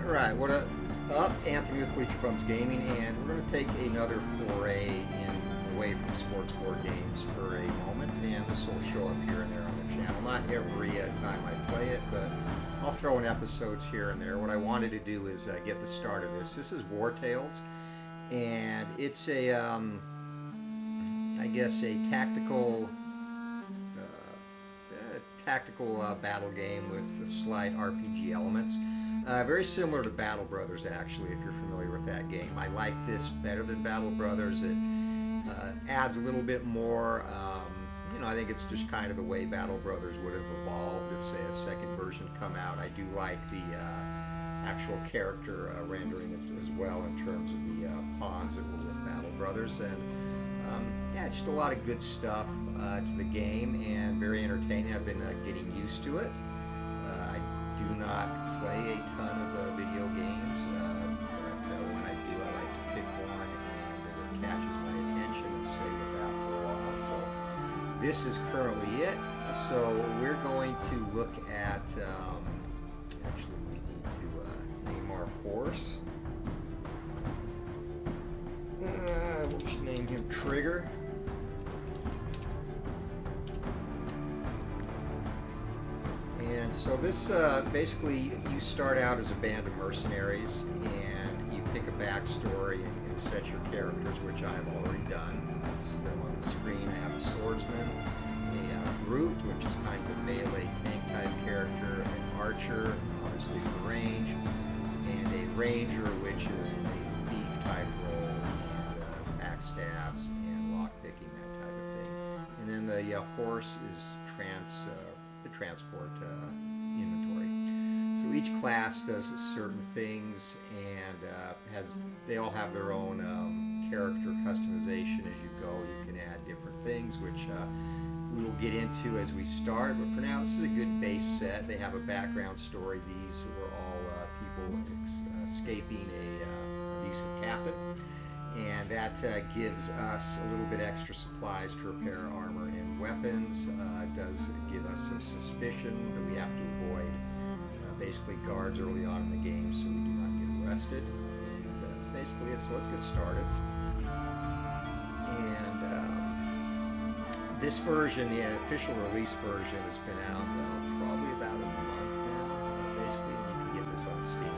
Alright, what is up? Anthony with Bleacher Bums Gaming, and we're going to take another foray away from sports board games for a moment, and this will show up here and there on the channel. Not every time I play it, but I'll throw in episodes here and there. What I wanted to do is get the start of this. This is Wartales, and it's a, I guess, a tactical battle game with slight RPG elements. Very similar to Battle Brothers, actually, if you're familiar with that game. I like this better than Battle Brothers. It adds a little bit more. I think it's just kind of the way Battle Brothers would have evolved if, say, a second version had come out. I do like the actual character rendering as well in terms of the pawns that were with Battle Brothers. And yeah, just a lot of good stuff to the game, and very entertaining. I've been getting used to it. I do not play a ton of video games, but when I do, I like to pick one and it catches my attention and stay with that for a while. So this is currently it. So we're going to look at, actually we need to name our horse. We'll just name him Trigger. And so this, basically, you start out as a band of mercenaries, and you pick a backstory and set your characters, which I've already done. This is them on the screen. I have a swordsman, a brute, which is kind of a melee tank type character, an archer, obviously for range, and a ranger, which is a thief type role, and backstabs and lockpicking, that type of thing. And then the horse is the transport inventory. So each class does certain things, and they all have their own character customization as you go. You can add different things, which we will get into as we start. But for now, this is a good base set. They have a background story. These were all people escaping a abusive captain. And that gives us a little bit extra supplies to repair armor and weapons. Does give us some suspicion that we have to avoid basically guards early on in the game so we do not get arrested. And that's basically it. So let's get started. And this version, the official release version, has been out probably about a month now. Basically, you can get this on Steam.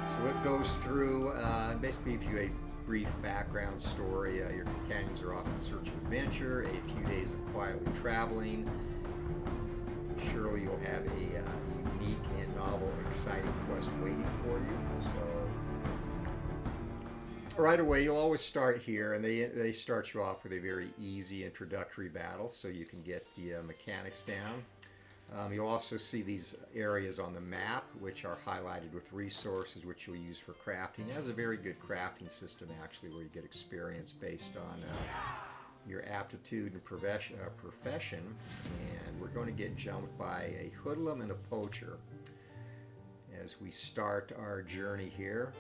So it goes through, basically gives you a brief background story. Your companions are off in search of adventure, a few days of quietly traveling. Surely you'll have a unique and novel, exciting quest waiting for you. So right away, you'll always start here, and they start you off with a very easy introductory battle, so you can get the mechanics down. You'll also see these areas on the map, which are highlighted with resources, which you'll use for crafting. It has a very good crafting system, actually, where you get experience based on your aptitude and profession. And we're going to get jumped by a hoodlum and a poacher as we start our journey here.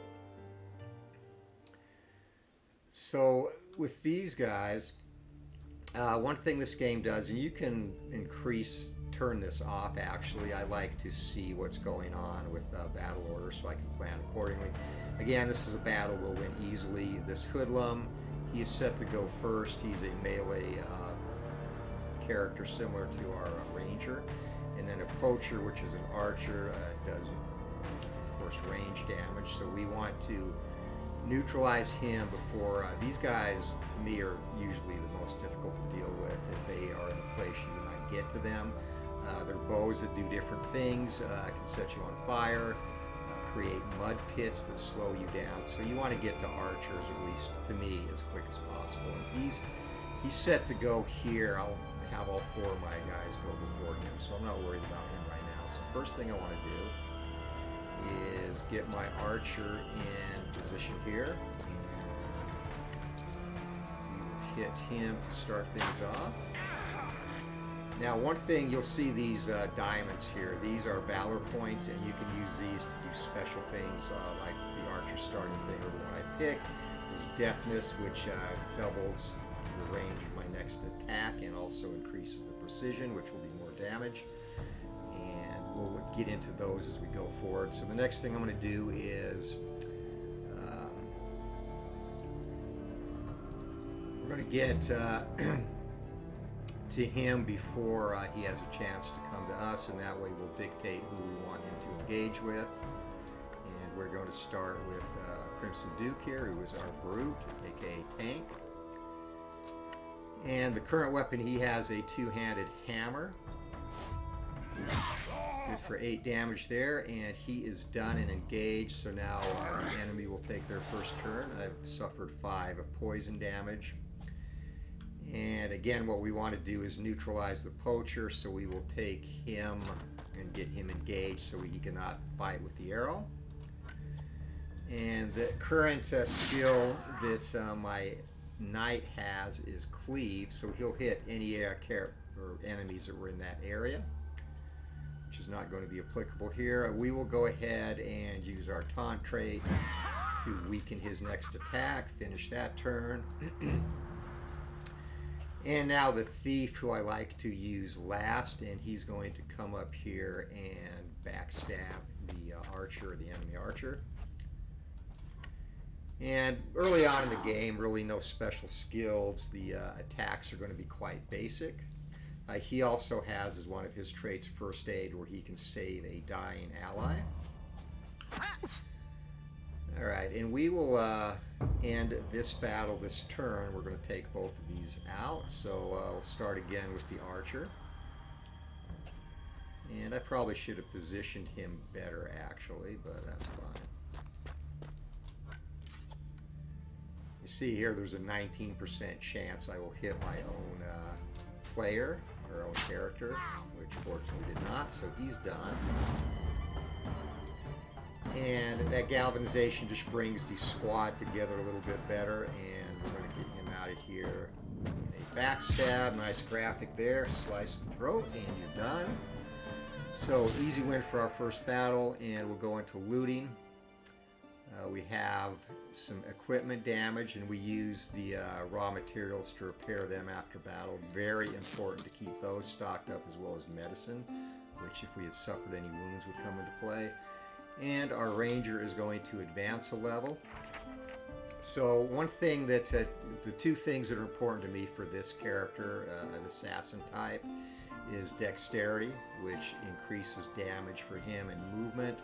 So with these guys, one thing this game does, and you can turn this off actually. I like to see what's going on with battle order so I can plan accordingly. Again, this is a battle we'll win easily. This hoodlum, he is set to go first. He's a melee character similar to our ranger. And then a poacher, which is an archer, does, of course, range damage. So we want to neutralize him before these guys, to me, are usually the most difficult to deal with. If they are in a place you do not get to them. They're bows that do different things, can set you on fire, create mud pits that slow you down. So you want to get to archers, at least to me, as quick as possible. And he's set to go here. I'll have all four of my guys go before him, so I'm not worried about him right now. So first thing I want to do is get my archer in position here. And we will hit him to start things off. Now, one thing, you'll see these diamonds here. These are valor points, and you can use these to do special things like the archer starting thing, or the one I picked is deafness, which doubles the range of my next attack and also increases the precision, which will be more damage. And we'll get into those as we go forward. So the next thing I'm going to do is we're going to get to him before he has a chance to come to us, and that way we'll dictate who we want him to engage with. And we're going to start with Crimson Duke here, who is our Brute, aka Tank. And the current weapon he has a two-handed hammer. Good for 8 damage there, and he is done and engaged, so now our enemy will take their first turn. I've suffered 5 of poison damage. And again, what we want to do is neutralize the poacher, so we will take him and get him engaged so he cannot fight with the arrow. And the current skill that my knight has is Cleave, so he'll hit any enemies that were in that area, which is not going to be applicable here. We will go ahead and use our taunt trait to weaken his next attack, finish that turn. And now the thief, who I like to use last, and he's going to come up here and backstab the archer, the enemy archer. And early on in the game, really no special skills. The attacks are going to be quite basic. He also has as one of his traits First Aid, where he can save a dying ally. Alright, and we will end this battle this turn. We're going to take both of these out. So we'll start again with the archer. And I probably should have positioned him better, actually, but that's fine. You see here, there's a 19% chance I will hit my own player, or own character, which fortunately did not, so he's done. And that galvanization just brings the squad together a little bit better, and we're going to get him out of here. A backstab, nice graphic there, slice the throat, and you're done. So easy win for our first battle, and we'll go into looting. We have some equipment damage, and we use the raw materials to repair them after battle. Very important to keep those stocked up, as well as medicine, which if we had suffered any wounds would come into play. And our ranger is going to advance a level. So one thing that, the two things that are important to me for this character, an assassin type, is dexterity, which increases damage for him and movement.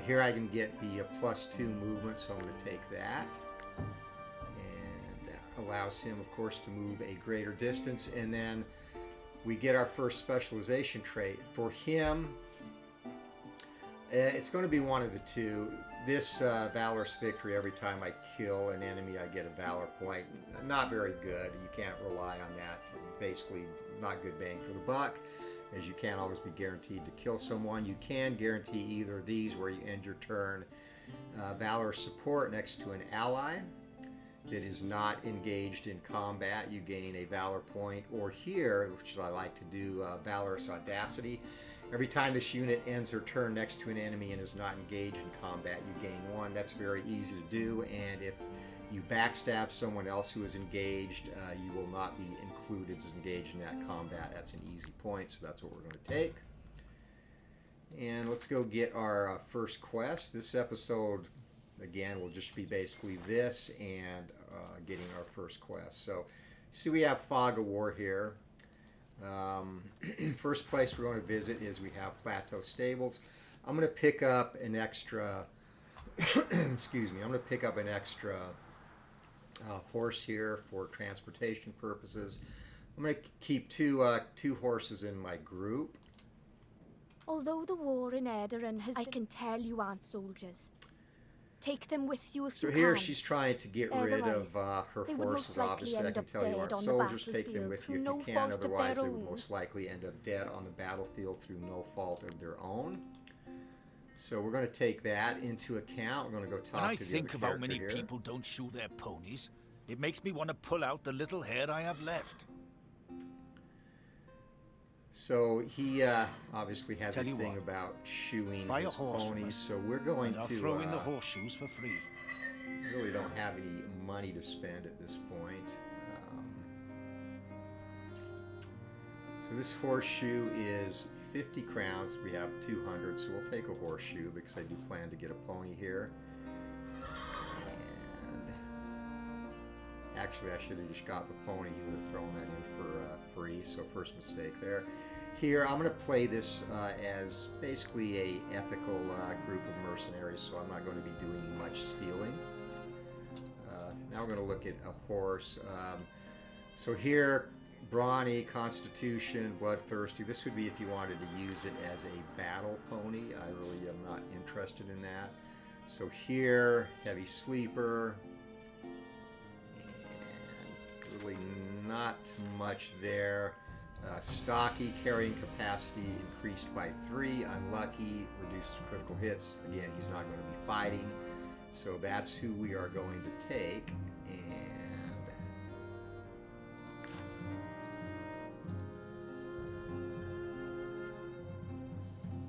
Here I can get the +2 movement, so I'm going to take that. And that allows him, of course, to move a greater distance. And then we get our first specialization trait. For him, it's going to be one of the two. This Valorous Victory, every time I kill an enemy, I get a Valor point. Not very good. You can't rely on that. Basically, not good bang for the buck, as you can't always be guaranteed to kill someone. You can guarantee either of these, where you end your turn Valor Support next to an ally that is not engaged in combat. You gain a Valor point. Or here, which I like to do, Valorous Audacity. Every time this unit ends their turn next to an enemy and is not engaged in combat, you gain 1. That's very easy to do, and if you backstab someone else who is engaged, you will not be included as engaged in that combat. That's an easy point, so that's what we're going to take. And let's go get our first quest. This episode, again, will just be basically this and getting our first quest. So, see, we have Fog of War here. First place we're going to visit is we have Plateau Stables. I'm going to pick up an extra excuse me, I'm going to pick up an extra horse here for transportation purposes. I'm going to keep two horses in my group. Although the war in Edarin has... I can tell you aren't soldiers. Take them with you if you can. So here she's trying to get rid of her forces. Obviously, I can tell you aren't soldiers. Take them with you if you can. Otherwise, they would most likely end up dead on the battlefield through no fault of their own. So we're going to take that into account. We're going to go talk to the other character here. When I think of how many people don't shoe their ponies, it makes me want to pull out the little hair I have left. So he obviously has a thing about shoeing his ponies, so we're going to throw in the horseshoes for free. Really don't have any money to spend at this point. So this horseshoe is 50 crowns. We have 200, so we'll take a horseshoe because I do plan to get a pony here. And actually, I should have just got the pony. He would have thrown that in for free, so first mistake there. Here, I'm going to play this as basically a ethical group of mercenaries, so I'm not going to be doing much stealing. Now we're going to look at a horse. So here, brawny, constitution, bloodthirsty. This would be if you wanted to use it as a battle pony. I really am not interested in that. So here, heavy sleeper. And really not much there. Stocky, carrying capacity increased by 3. Unlucky, reduces critical hits. Again, he's not going to be fighting. So that's who we are going to take. And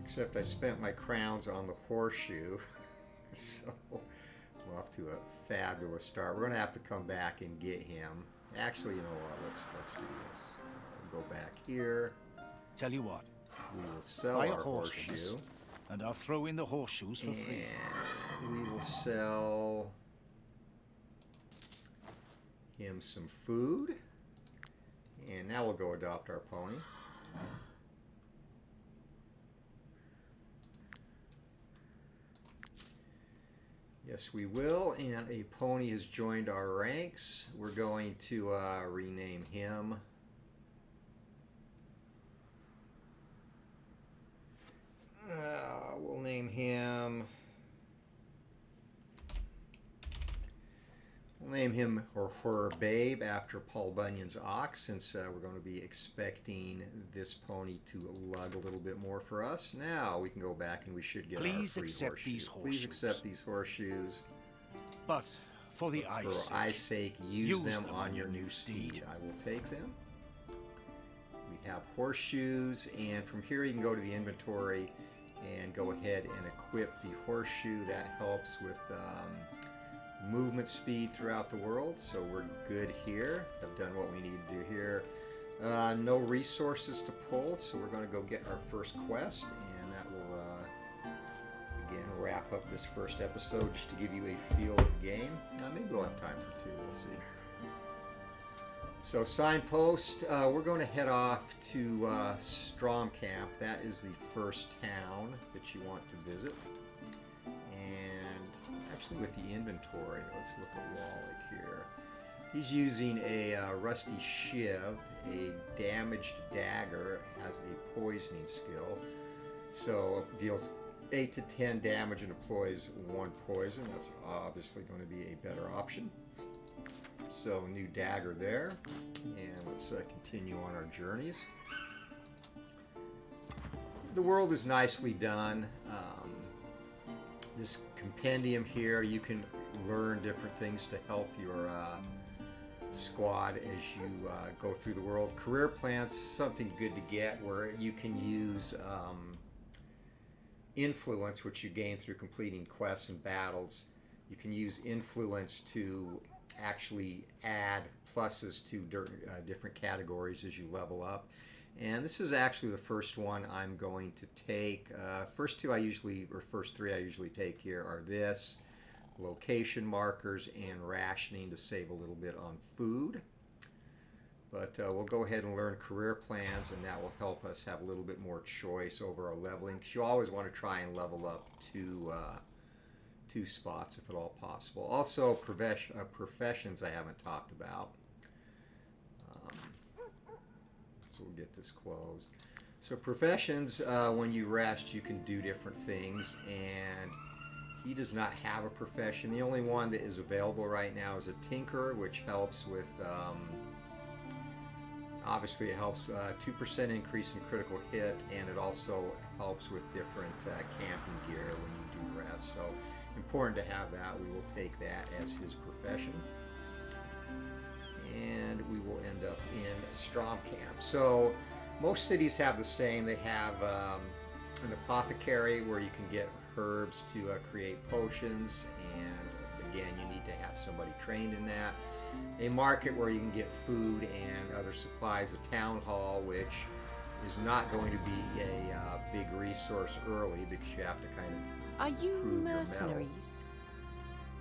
except I spent my crowns on the horseshoe. So we're off to a fabulous start. We're going to have to come back and get him. Actually, you know what? Let's do this. Go back here. Tell you what. We will sell Buy a our horse horseshoe. And I'll throw in the horseshoes for free. And we will sell him some food. And now we'll go adopt our pony. Yes, we will. And a pony has joined our ranks. We're going to rename him. We'll name him. We'll name him or her Babe after Paul Bunyan's ox, since we're going to be expecting this pony to lug a little bit more for us. Now we can go back and we should get our free horseshoes. Please accept these horseshoes. But for the eye's For eye's sake, use them on your new steed. I will take them. We have horseshoes, and from here you can go to the inventory and go ahead and equip the horseshoe. That helps with movement speed throughout the world, so we're good here. Have done what we need to do here. No resources to pull, so we're going to go get our first quest, and that will again wrap up this first episode just to give you a feel of the game. Maybe we'll have time for 2, we'll see. So signpost, we're going to head off to Strat-O-Matic. That is the first town that you want to visit. And actually with the inventory, let's look at Wallach here. He's using a rusty shiv, a damaged dagger, has a poisoning skill. So deals 8 to 10 damage and deploys 1 poison. That's obviously going to be a better option. So new dagger there, and let's continue on our journeys. The world is nicely done. This compendium here, you can learn different things to help your squad as you go through the world. Career plans, something good to get, where you can use influence, which you gain through completing quests and battles. You can use influence to actually add pluses to different categories as you level up. And this is actually the first one I'm going to take. First 3 I usually take here are this, location markers, and rationing to save a little bit on food. But we'll go ahead and learn career plans, and that will help us have a little bit more choice over our leveling, because you always want to try and level up 2 spots if at all possible. Also, professions I haven't talked about. So we'll get this closed. So professions, when you rest, you can do different things, and he does not have a profession. The only one that is available right now is a tinkerer, which helps with, obviously it helps 2% increase in critical hit, and it also helps with different camping gear when you do rest. So important to have that. We will take that as his profession. And we will end up in Strat-O-Matic. So most cities have the same. They have an apothecary where you can get herbs to create potions, and again you need to have somebody trained in that. A market where you can get food and other supplies. A town hall which is not going to be a big resource early because you have to kind of Are you prove your mettle. mercenaries? So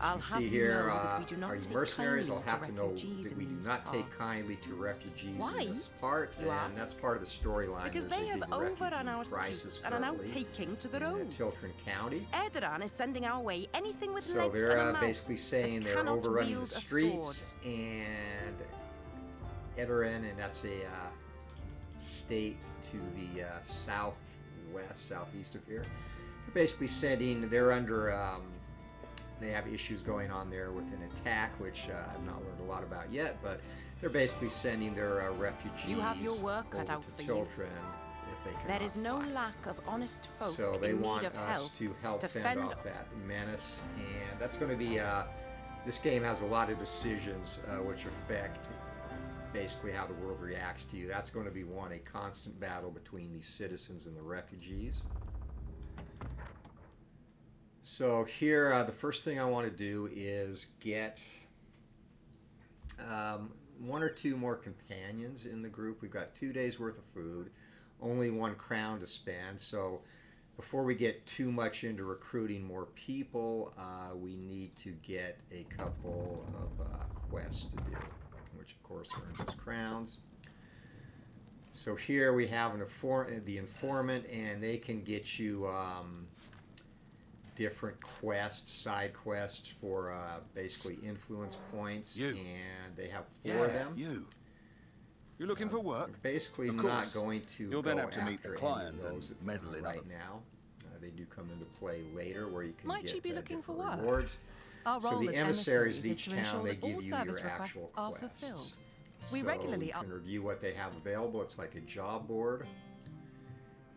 I'll you have see you here, know that we do not are you take mercenaries? I'll kindly have to to know refugees that in we do these not take parts. kindly to refugees Why, in this part, you and ask? that's part of the storyline. Because There's they a have big overrun our refugee crisis streets and are now currently taking to the in roads. Tiltron County. Erdogan is sending our way anything with So legs they're and a mouth basically saying that they're cannot overrunning wield the a streets, sword. and Edoran, and that's a state to the southeast of here. They're basically sending, they're under, they have issues going on there with an attack, which I've not learned a lot about yet, but they're basically sending their refugees You have your work cut over out to for you. Tiltron if they cannot There is no fight. lack of honest folk So they in want need of us help to help to fend fend off that menace, and that's going to be, this game has a lot of decisions which affect basically how the world reacts to you. That's going to be a constant battle between the citizens and the refugees. So here, the first thing I want to do is get one or two more companions in the group. We've got 2 days worth of food, only 1 crown to spend. So before we get too much into recruiting more people, we need to get a couple of quests to do, which of course earns us crowns. So here we have the informant, and they can get you different quests, side quests for basically influence points, You. and they have 4 of them. You looking for work? We're basically Of not course. going to You'll go then have to meet after the client any of those and meddle in right other- now. They do come into play later, where you can Might get you be looking for different work? rewards. Our So role the as emissaries of emissaries is each to town, ensure they that all give you service your actual requests are quests. fulfilled. We So regularly you can review what they have available. It's like a job board.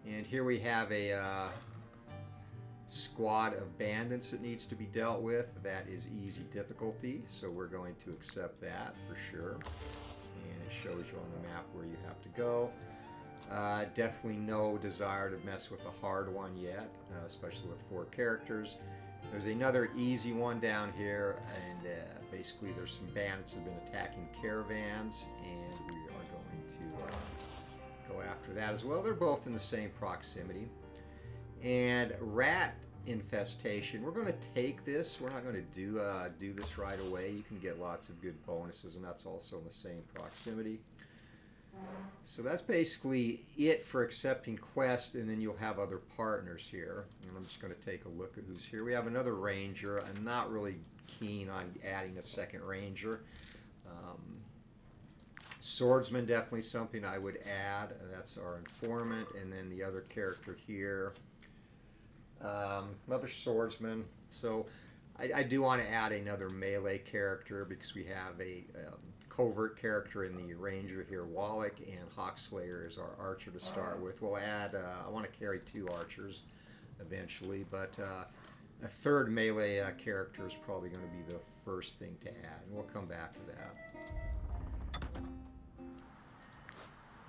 And here we have a squad of bandits that needs to be dealt with. That is easy difficulty, so we're going to accept that for sure. And it shows you on the map where you have to go. Definitely no desire to mess with the hard one yet, especially with 4 characters. There's another easy one down here, and basically there's some bandits that have been attacking caravans, and we are going to go after that as well. They're both in the same proximity. And rat infestation, we're going to take this. We're not going to do this right away. You can get lots of good bonuses, and that's also in the same proximity. So that's basically it for accepting quests, and then you'll have other partners here. And I'm just going to take a look at who's here. We have another ranger. I'm not really keen on adding a second ranger. Swordsman, definitely something I would add. That's our informant. And then the other character here, another swordsman. So I do want to add another melee character, because we have a covert character in the ranger here, Wallach, and Hawkslayer is our archer to start with. We'll add, I want to carry 2 archers eventually, but a third melee character is probably going to be the first thing to add, and we'll come back to that.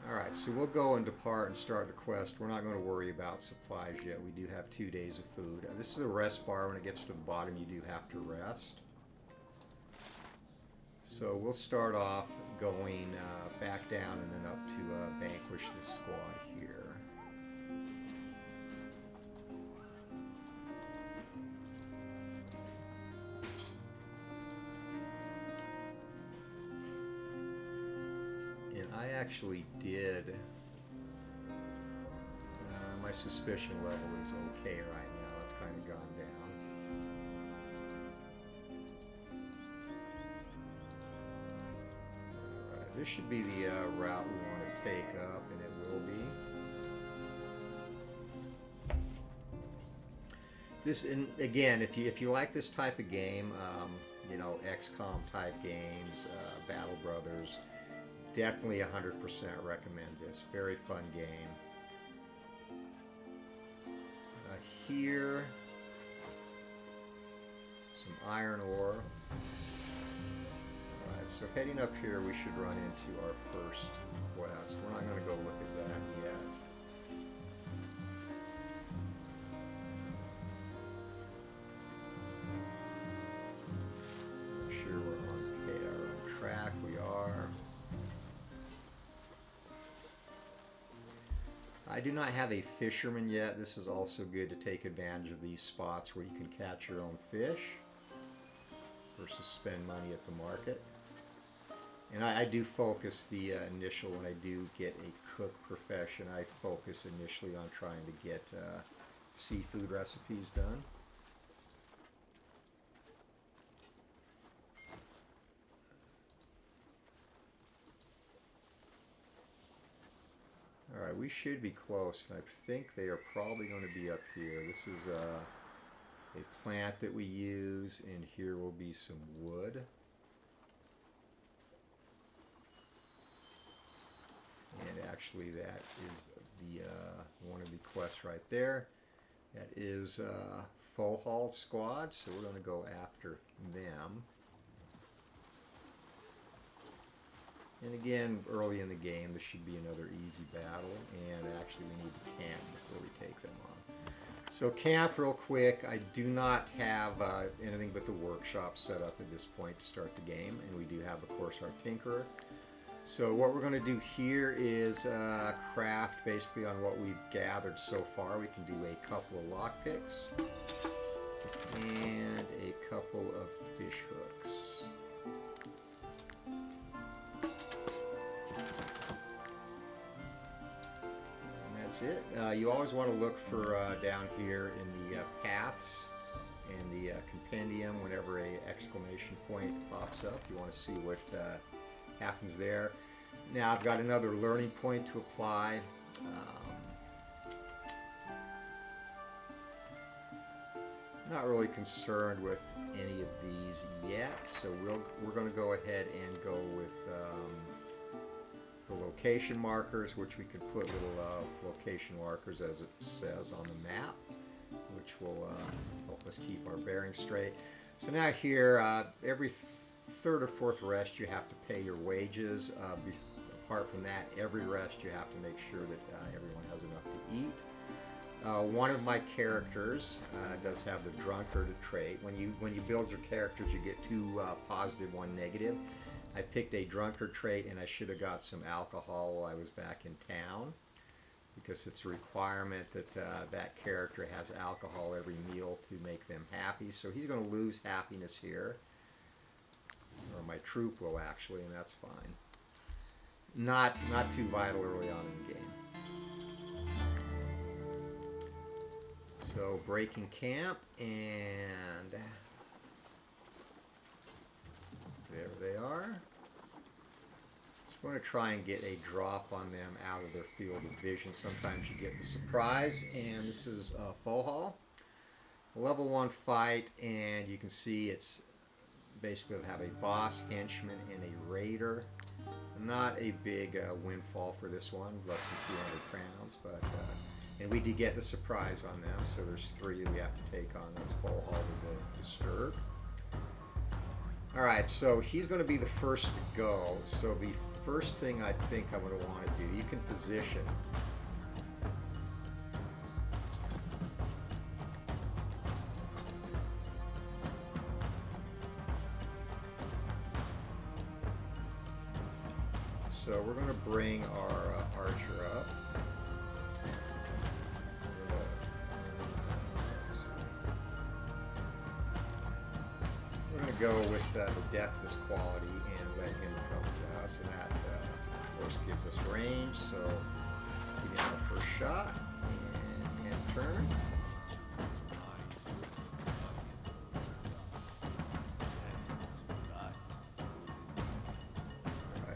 Alright, so we'll go and depart and start the quest. We're not going to worry about supplies yet. We do have 2 days of food. This is a rest bar. When it gets to the bottom, you do have to rest. So we'll start off going back down and then up to vanquish this squad here. And I actually did, my suspicion level is okay right now. It's kind of gone down. This should be the route we want to take up, and it will be. This, and again, if you like this type of game, you know, XCOM type games, Battle Brothers, definitely 100% recommend this. Very fun game. Here, some iron ore. So heading up here, we should run into our first quest. We're not going to go look at that yet. Make sure we're on track. We are. I do not have a fisherman yet. This is also good to take advantage of these spots where you can catch your own fish versus spend money at the market. And I do focus the initial, when I do get a cook profession, I focus initially on trying to get seafood recipes done. Alright, we should be close, and I think they are probably going to be up here. This is a plant that we use, and here will be some wood. And actually that is the one of the quests right there. That is Fohal Squad, so we're going to go after them. And again, early in the game, this should be another easy battle, and actually we need to camp before we take them on. So camp real quick. I do not have anything but the workshop set up at this point to start the game, and we do have, of course, our Tinkerer. So what we're going to do here is craft basically on what we've gathered so far. We can do a couple of lockpicks and a couple of fish hooks. That's it. You always want to look for down here in the paths and the compendium. Whenever a exclamation point pops up, you want to see what happens there. Now I've got another learning point to apply. Not really concerned with any of these yet, so we're going to go ahead and go with the location markers, which we could put little location markers, as it says on the map, which will help us keep our bearings straight. So now here, every third or fourth rest you have to pay your wages. Apart from that, every rest you have to make sure that everyone has enough to eat. One of my characters does have the drunkard trait. When you build your characters, you get two positive, one negative. I picked a drunkard trait, and I should have got some alcohol while I was back in town, because it's a requirement that that character has alcohol every meal to make them happy. So he's going to lose happiness here, or my troop will actually, and that's fine. Not too vital early on in the game. So breaking camp, and there they are. Just going to try and get a drop on them out of their field of vision. Sometimes you get the surprise, and this is Fohal. Level 1 fight, and you can see it's basically have a boss, henchman, and a raider. Not a big windfall for this one, less than 200 crowns, but and we did get the surprise on them, so there's 3 that we have to take on. That's Fohal with the Disturb. Alright, so he's going to be the first to go. So the first thing I think I'm going to want to do, you can position. So we're going to bring our archer up. We're going to go with the deftness quality and let him come to us, and that of course gives us range. So we get our first shot and end turn.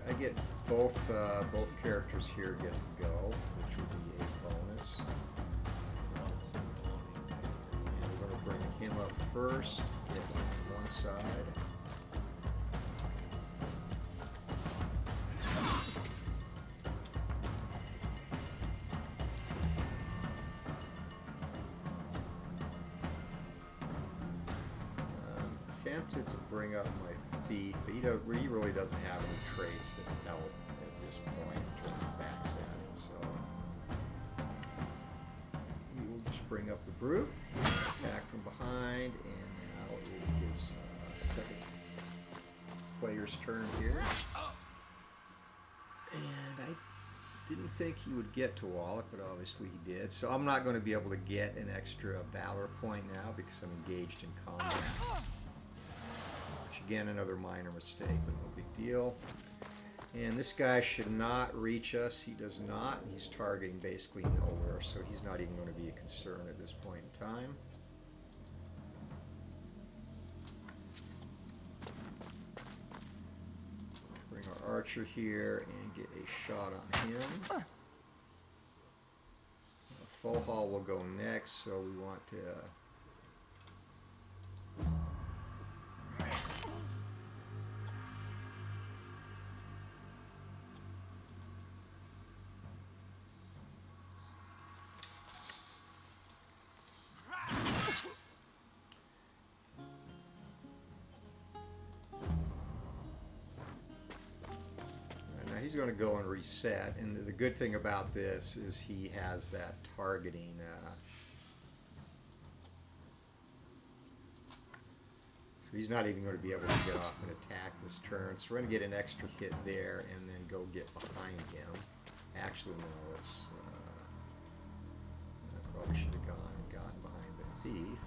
I get both characters here get to go, which would be a bonus. And we're going to bring him up first, get him to one side. I'm tempted to bring up my thief, but he really doesn't have any traits that help at this point in terms of backstabbing, so we will just bring up the brute, attack from behind, and now it is second player's turn here. And I Didn't think he would get to Wallach, but obviously he did. So I'm not going to be able to get an extra valor point now because I'm engaged in combat. Which again, another minor mistake, but no big deal. And this guy should not reach us. He does not. He's targeting basically nowhere, so he's not even going to be a concern at this point in time. Bring our archer here and get a shot on him. Full haul will go next, so we want to he's going to go and reset, and the good thing about this is he has that targeting so he's not even going to be able to get off and attack this turn, so we're going to get an extra hit there and then go get behind him. Actually no, let's I probably should have gone and gotten behind the thief.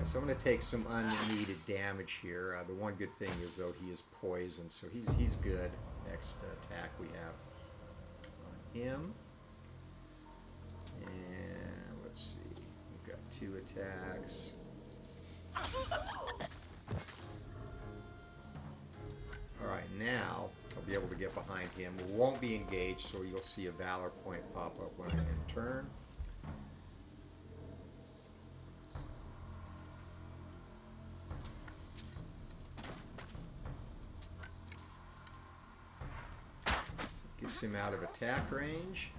So I'm going to take some unneeded damage here. The one good thing is, though, he is poisoned, so he's good. Next attack we have on him. And let's see, we've got 2 attacks. Alright, now I'll be able to get behind him. We won't be engaged, so you'll see a Valor point pop up when I end turn. Gets him out of attack range.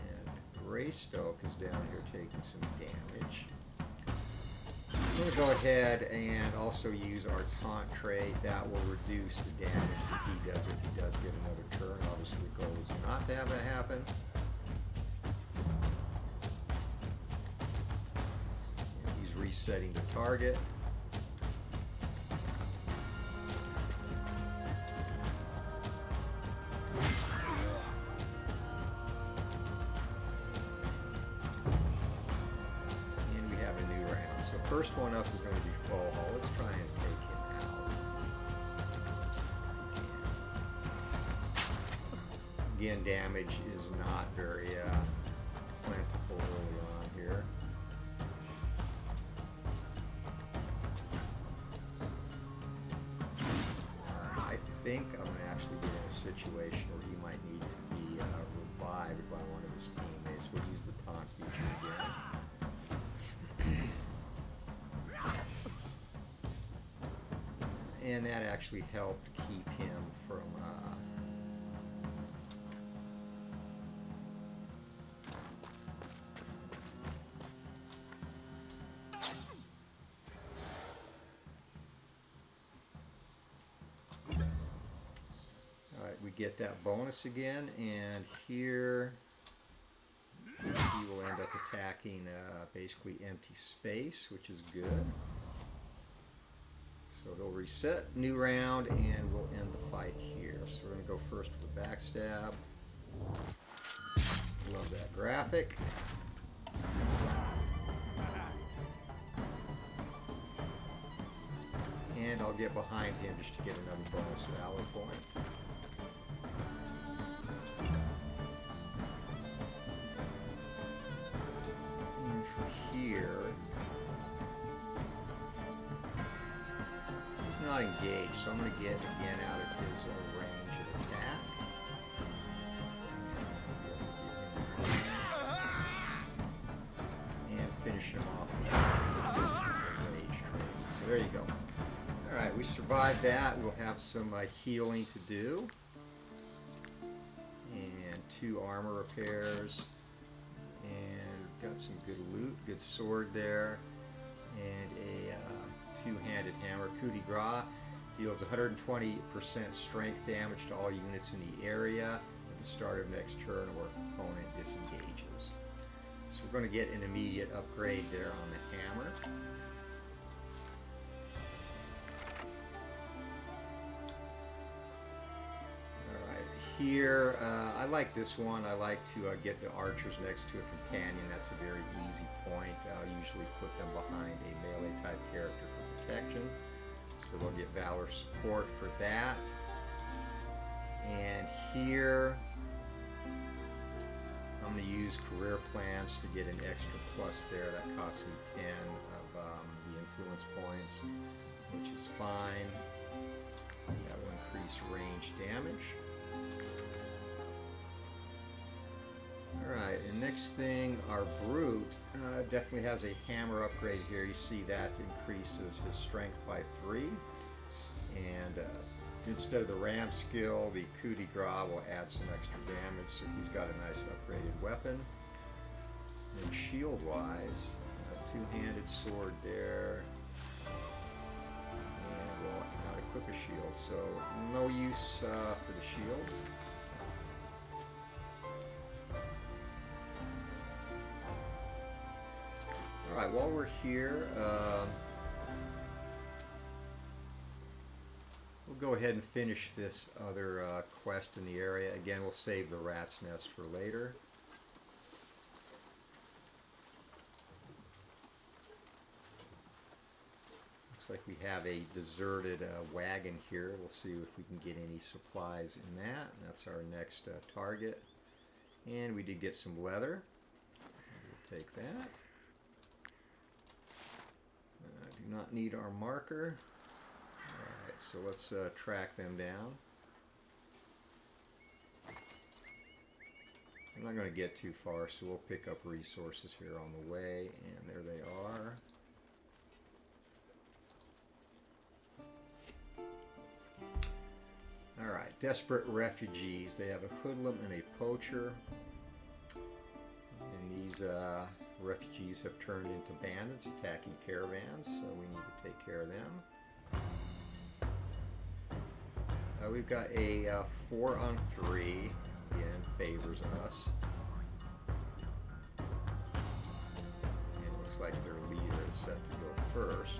And Greystoke is down here taking some damage. I'm going to go ahead and also use our taunt trait. That will reduce the damage that he does if he does get another turn. Obviously the goal is not to have that happen. And he's resetting the target. First one up is going to be full haul. Let's try and take him out. Again, damage is not very plentiful early on here. I think I'm going to actually get in a situation where he might need to be revived by one of his teammates. We'll use the taunt feature again. And that actually helped keep him from Alright, we get that bonus again, and here he will end up attacking basically empty space, which is good. So he'll reset, new round, and we'll end the fight here. So we're going to go first with a backstab. Love that graphic. And I'll get behind him just to get another bonus valor point. And from here, not engaged, so I'm going to get again out of his range of attack. And finish him off with rage training. So there you go. Alright, we survived that. We'll have some healing to do. And 2 armor repairs. And we've got some good loot, good sword there. And a 2-handed hammer. Coup de grace deals 120% strength damage to all units in the area at the start of next turn or if opponent disengages. So we're going to get an immediate upgrade there on the hammer. here, I like this one. I like to get the archers next to a companion. That's a very easy point. I'll usually put them behind a melee type character for protection. So they'll get Valor support for that. And here, I'm going to use career plans to get an extra plus there. That costs me 10 of the influence points, which is fine. That will increase range damage. Alright, and next thing, our Brute definitely has a hammer upgrade here. You see that increases his strength by 3. And instead of the ram skill, the coup de grace will add some extra damage, so he's got a nice upgraded weapon. And shield-wise, a two-handed sword there. And well, I cannot equip a shield, so no use for the shield. Alright, while we're here, we'll go ahead and finish this other quest in the area. Again, we'll save the rat's nest for later. Looks like we have a deserted wagon here. We'll see if we can get any supplies in that. That's our next target. And we did get some leather. We'll take that. Do not need our marker. Alright, so let's track them down. I'm not going to get too far, so we'll pick up resources here on the way, and there they are. Alright, desperate refugees. They have a hoodlum and a poacher. And these refugees have turned into bandits attacking caravans, so we need to take care of them. We've got a 4-on-3, again, favors us. And it looks like their leader is set to go first.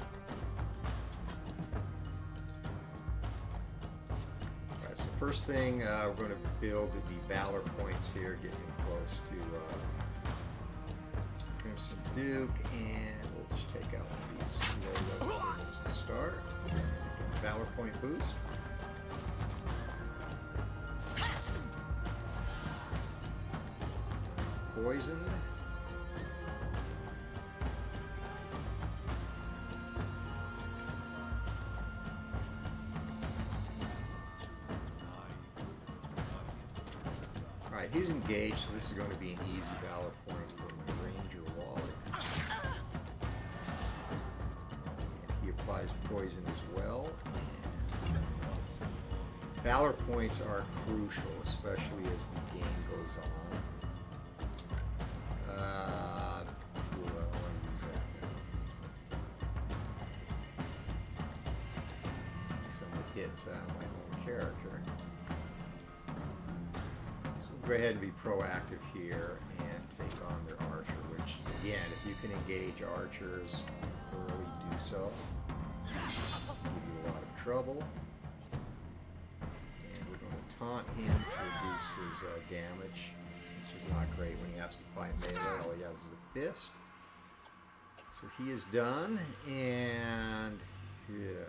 Alright, so first thing, we're going to build the Valor points here, getting close to Crimson Duke, and we'll just take out one of these low-level things to start. Valor point boost. Poisoned. Alright, he's engaged, so this is going to be an easy Valor point for my Ranger Wally. He applies poison as well. And Valor points are crucial, especially as the game goes on. My own character. So we'll go ahead and be proactive here and take on their archer, which again, if you can engage archers early, do so. Give you a lot of trouble. And we're going to taunt him to reduce his damage, which is not great when he has to fight melee. All he has is a fist. So he is done, and yeah.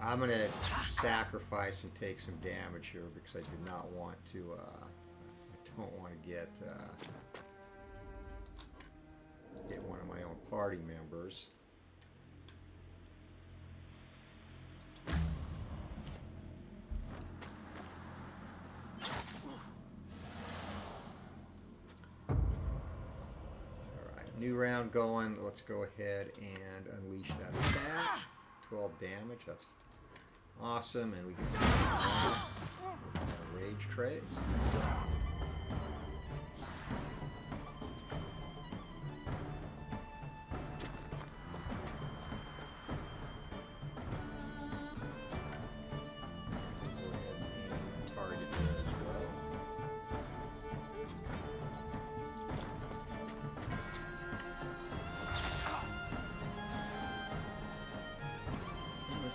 I'm going to sacrifice and take some damage here because I did not want to, I don't want to get one of my own party members. Alright, new round going. Let's go ahead and unleash that attack. 12 damage, that's awesome, and we can finish off with our rage trait. Go ahead and target there as well.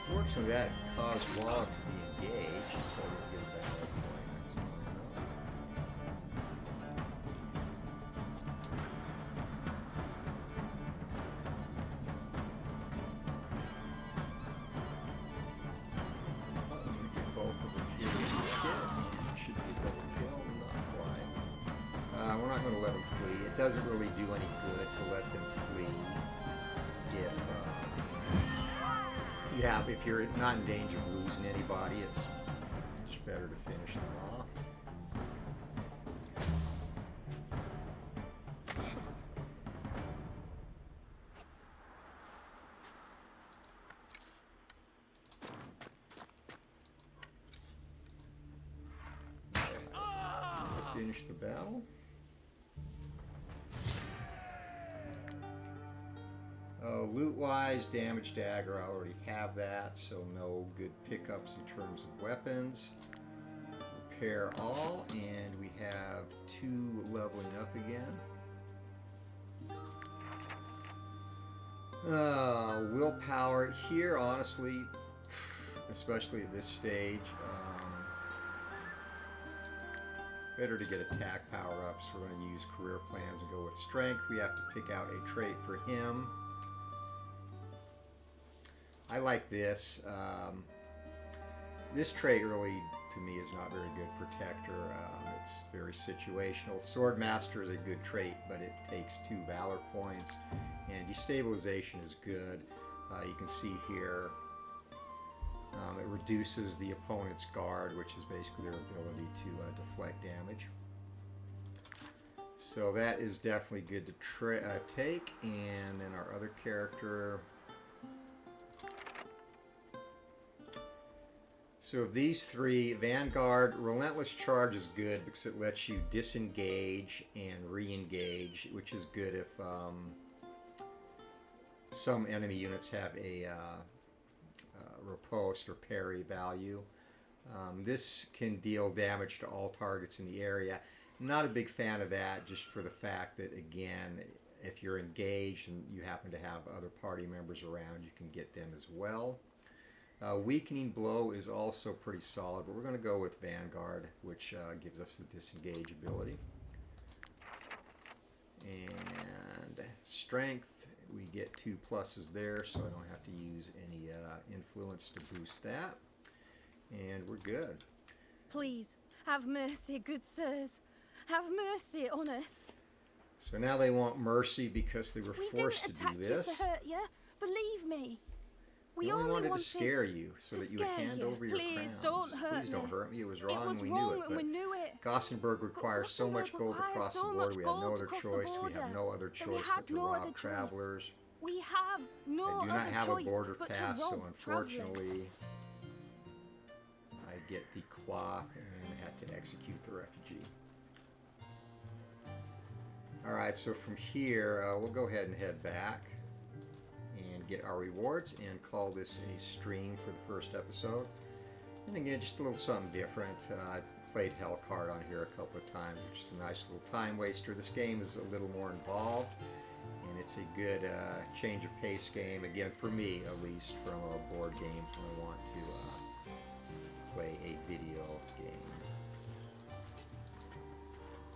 Unfortunately, that caused Wallach to I'm going to let them flee. It doesn't really do any good to let them flee if you're not in danger of losing anybody. It's much better to finish them off. Finish the battle. Loot-wise, damage dagger, I already have that, so no good pickups in terms of weapons. Repair all, and we have 2 leveling up again. Willpower here, honestly, especially at this stage, better to get attack power-ups. We're going to use career plans and go with strength. We have to pick out a trait for him. I like this. This trait really, to me, is not very good protector. It's very situational. Swordmaster is a good trait, but it takes 2 valor points, and destabilization is good. You can see here it reduces the opponent's guard, which is basically their ability to deflect damage. So that is definitely good to take. And then our other character. So of these 3, Vanguard, Relentless Charge is good because it lets you disengage and re-engage, which is good if some enemy units have a riposte or parry value. This can deal damage to all targets in the area. Not a big fan of that, just for the fact that, again, if you're engaged and you happen to have other party members around, you can get them as well. Weakening Blow is also pretty solid, but we're going to go with Vanguard, which gives us the disengage ability. And Strength, we get 2 pluses there, so I don't have to use any influence to boost that. And we're good. Please, have mercy, good sirs. Have mercy on us. So now they want mercy because they were forced to do this. We didn't attack you to hurt you. Believe me. We only wanted to scare you so that you would hand over your Please crowns. don't hurt Please don't me. hurt me. It was wrong, It was and we wrong knew it. and we knew it. Gothenburg requires so much gold to cross the border. We have no other choice. We have no other choice but to rob travelers. We have no I do not have a border but to pass, so rob unfortunately, I get the cloth and have to execute the refugee. Alright, so from here, we'll go ahead and head back and get our rewards and call this a stream for the first episode. And again, just a little something different. I played Hellcard on here a couple of times, which is a nice little time waster. This game is a little more involved, and it's a good change of pace game, again, for me at least, from board games when I want to play a video game.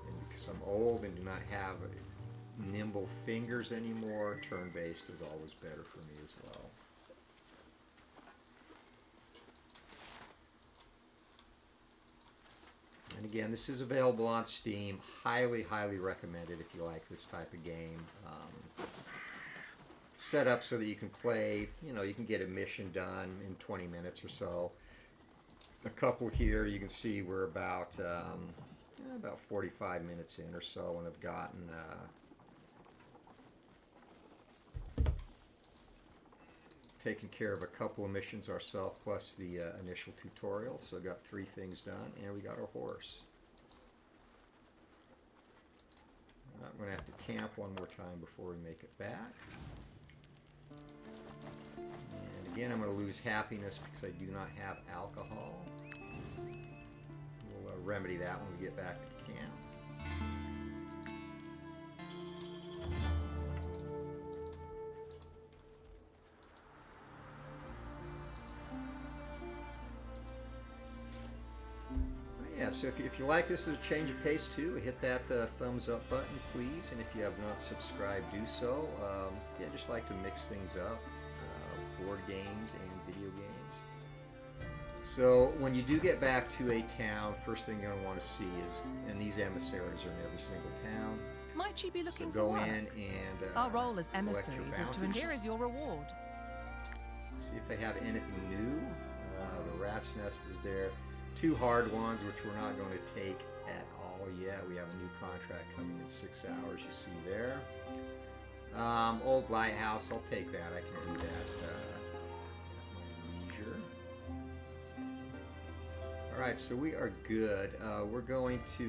And because I'm old and do not have nimble fingers anymore, turn-based is always better for me as well. And again, this is available on Steam. Highly, highly recommended if you like this type of game. Set up so that you can play, you can get a mission done in 20 minutes or so. A couple here, you can see we're about 45 minutes in or so, and have gotten taken care of a couple of missions ourselves, plus the initial tutorial. So got 3 things done, and we got our horse. I'm going to have to camp one more time before we make it back. And again, I'm going to lose happiness because I do not have alcohol. We'll remedy that when we get back to camp. Yeah, so if you like this as a change of pace too, hit that thumbs up button, please. And if you have not subscribed, do so. Yeah, just like to mix things up, board games and video games. So when you do get back to a town, first thing you're going to want to see is, and these emissaries are in every single town. Might you be So looking go for work? in and Our role as collect your emissaries is to bounties. here is your reward. See if they have anything new. The rat's nest is there. 2 hard ones, which we're not going to take at all yet. We have a new contract coming in 6 hours, you see there. Old lighthouse, I'll take that. I can do that at my leisure. Alright, so we are good. We're going to...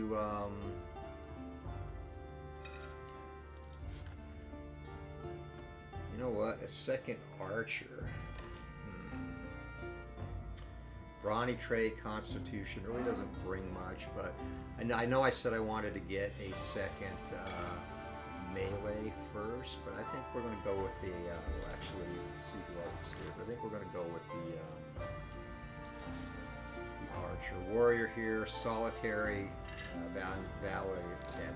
you know what? A second archer. Brawny trait, constitution really doesn't bring much, but I know I said I wanted to get a second melee first, but I think we're going to go with the, we'll actually see who else is here, but I think we're going to go with the archer. Warrior here, solitary,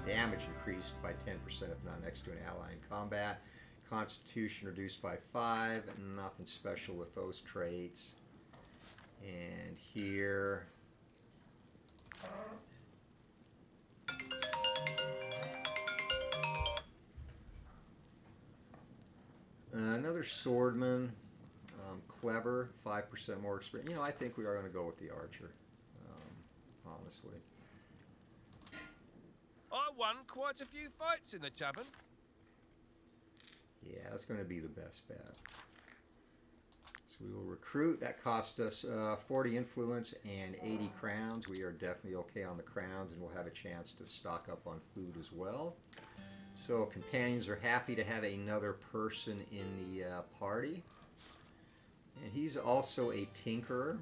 damage increased by 10% if not next to an ally in combat. Constitution reduced by 5, nothing special with those traits. And here, another swordman, clever, 5% more experience. You know, I think we are going to go with the archer, honestly. I won quite a few fights in the tavern. Yeah, that's going to be the best bet. So we will recruit. That cost us 40 influence and 80 crowns. We are definitely okay on the crowns, and we'll have a chance to stock up on food as well. So companions are happy to have another person in the party. And he's also a tinkerer.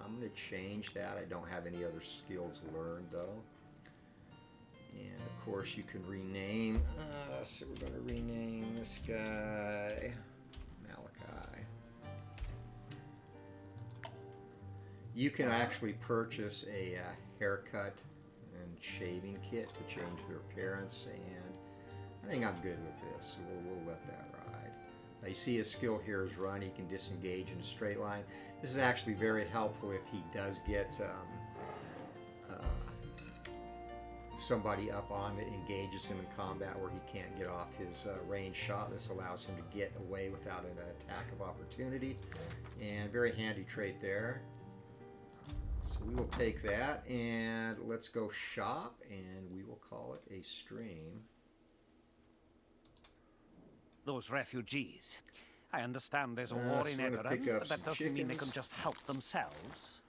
I'm going to change that. I don't have any other skills learned, though. And of course you can rename. So we're going to rename this guy Malachi. You can actually purchase a haircut and shaving kit to change their appearance, and I think I'm good with this, so we'll let that ride. You see his skill here is run. He can disengage in a straight line. This is actually very helpful if he does get somebody up on that engages him in combat where he can't get off his range shot. This allows him to get away without an attack of opportunity, and very handy trait there. So we will take that, and let's go shop, and we will call it a stream. Those refugees. I understand there's a So war in I'm gonna pick Edoran, up but some that doesn't mean they can chickens. just help themselves.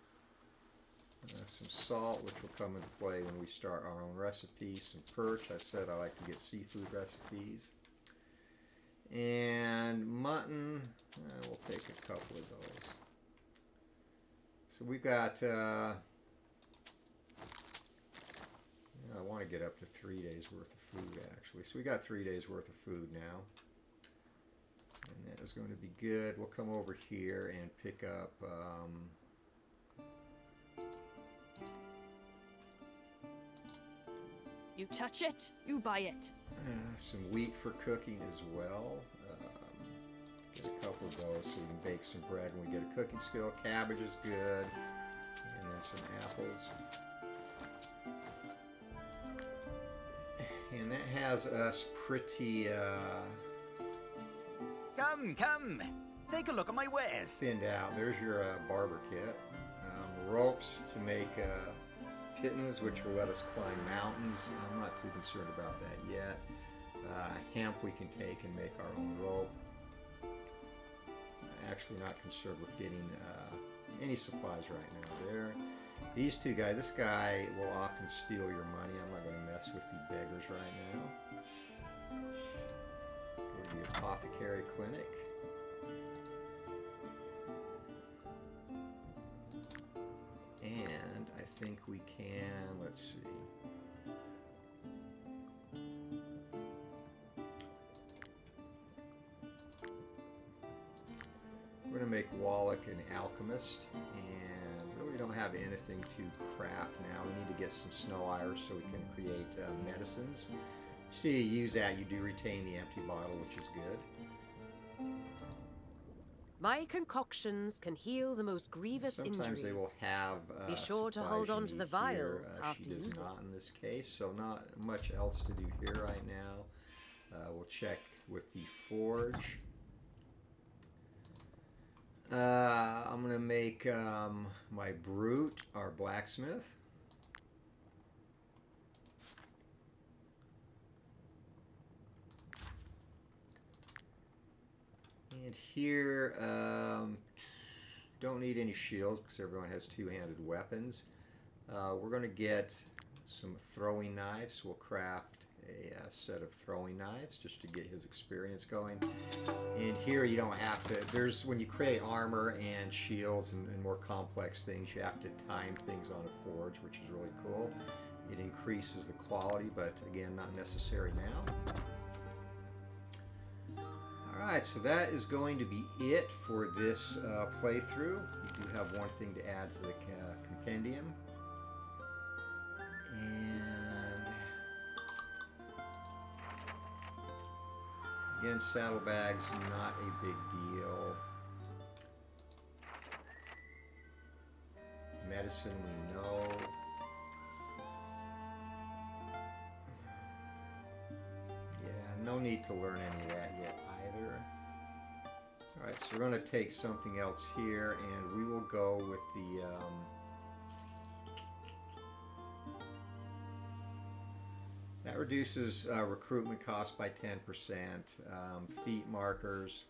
Some salt, which will come into play when we start our own recipes. Some perch. I said I like to get seafood recipes. And mutton. We'll take a couple of those. So we've got... I want to get up to 3 days worth of food, actually. So we got 3 days worth of food now. And that is going to be good. We'll come over here and pick up... You touch it, you buy it. some wheat for cooking as well. Get a couple of those so we can bake some bread when we get a cooking skill. Cabbage is good. And then some apples. And that has us pretty Come, come. Take a look at my wares. thinned out. There's your barber kit. Ropes to make kittens, which will let us climb mountains. I'm not too concerned about that yet. Hemp we can take and make our own rope. Actually not concerned with getting any supplies right now there. These two guys, this guy will often steal your money. I'm not going to mess with the beggars right now. Go to the apothecary clinic. And I think we can, let's see. We're going to make Wallach an alchemist, and really don't have anything to craft now. We need to get some snow iris so we can create medicines. So you use that, you do retain the empty bottle, which is good. My concoctions can heal the most grievous Sometimes injuries. they will have Be sure to supplies hold you on to the need here. vials after She does using. not in this case, so not much else to do here right now. We'll check with the forge. I'm going to make my brute our blacksmith. And here, don't need any shields because everyone has two-handed weapons. We're going to get some throwing knives. We'll craft a set of throwing knives just to get his experience going. And here you don't have to, when you create armor and shields and more complex things, you have to time things on a forge, which is really cool. It increases the quality, but again, not necessary now. Alright, so that is going to be it for this playthrough. We do have one thing to add for the compendium. And again, saddlebags, not a big deal. Medicine, we know. Yeah, no need to learn any of that yet either. Alright, so we're going to take something else here, and we will go with the that reduces recruitment cost by 10%. Feet markers,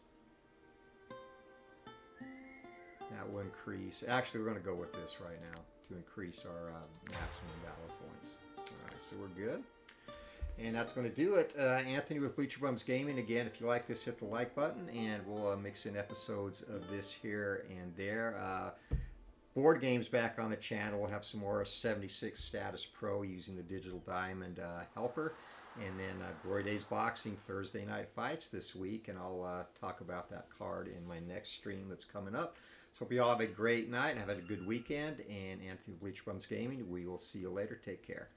that will increase. Actually, we're going to go with this right now to increase our maximum valor points. Alright, so we're good. And that's going to do it. Anthony with Bleacher Bums Gaming. Again, if you like this, hit the like button, and we'll mix in episodes of this here and there. Board games back on the channel. We'll have some more 76 Status Pro using the Digital Diamond helper. And then Glory Days Boxing, Thursday Night Fights this week. And I'll talk about that card in my next stream that's coming up. So hope you all have a great night and have a good weekend. And Anthony with Bleacher Bums Gaming, we will see you later. Take care.